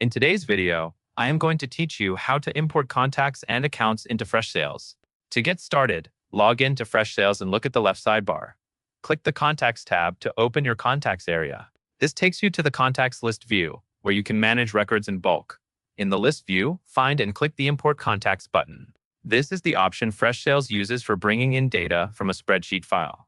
In today's video, I am going to teach you how to import contacts and accounts into Freshsales. To get started, log in to Freshsales and look at the left sidebar. Click the Contacts tab to open your contacts area. This takes you to the Contacts List view, where you can manage records in bulk. In the list view, find and click the Import Contacts button. This is the option Freshsales uses for bringing in data from a spreadsheet file.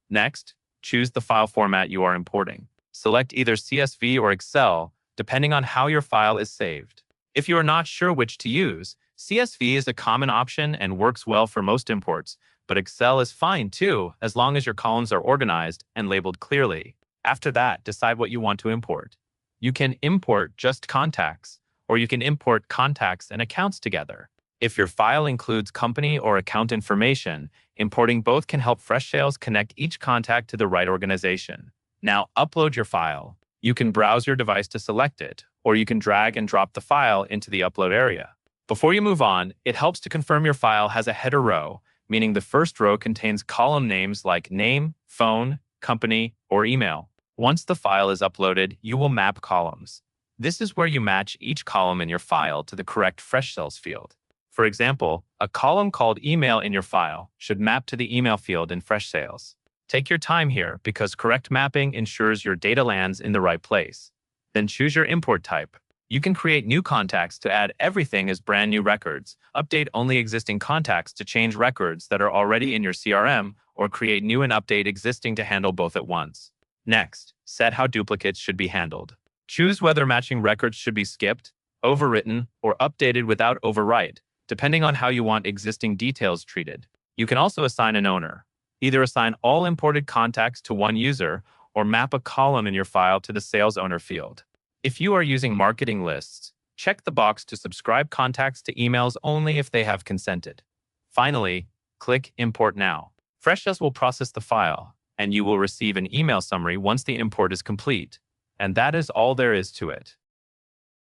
Next, choose the file format you are importing. Select either CSV or Excel, depending on how your file is saved. If you are not sure which to use, CSV is a common option and works well for most imports, but Excel is fine too, as long as your columns are organized and labeled clearly. After that, decide what you want to import. You can import just contacts, or you can import contacts and accounts together. If your file includes company or account information, importing both can help Freshsales connect each contact to the right organization. Now upload your file. You can browse your device to select it, or you can drag and drop the file into the upload area. Before you move on, it helps to confirm your file has a header row, meaning the first row contains column names like name, phone, company, or email. Once the file is uploaded, you will map columns. This is where you match each column in your file to the correct Freshsales field. For example, a column called email in your file should map to the email field in Freshsales. Take your time here because correct mapping ensures your data lands in the right place. Then choose your import type. You can create new contacts to add everything as brand new records, update only existing contacts to change records that are already in your CRM, or create new and update existing to handle both at once. Next, set how duplicates should be handled. Choose whether matching records should be skipped, overwritten, or updated without overwrite, depending on how you want existing details treated. You can also assign an owner. Either assign all imported contacts to one user or map a column in your file to the sales owner field. If you are using marketing lists, check the box to subscribe contacts to emails only if they have consented. Finally, click Import Now. Freshsales will process the file, and you will receive an email summary once the import is complete. And that is all there is to it.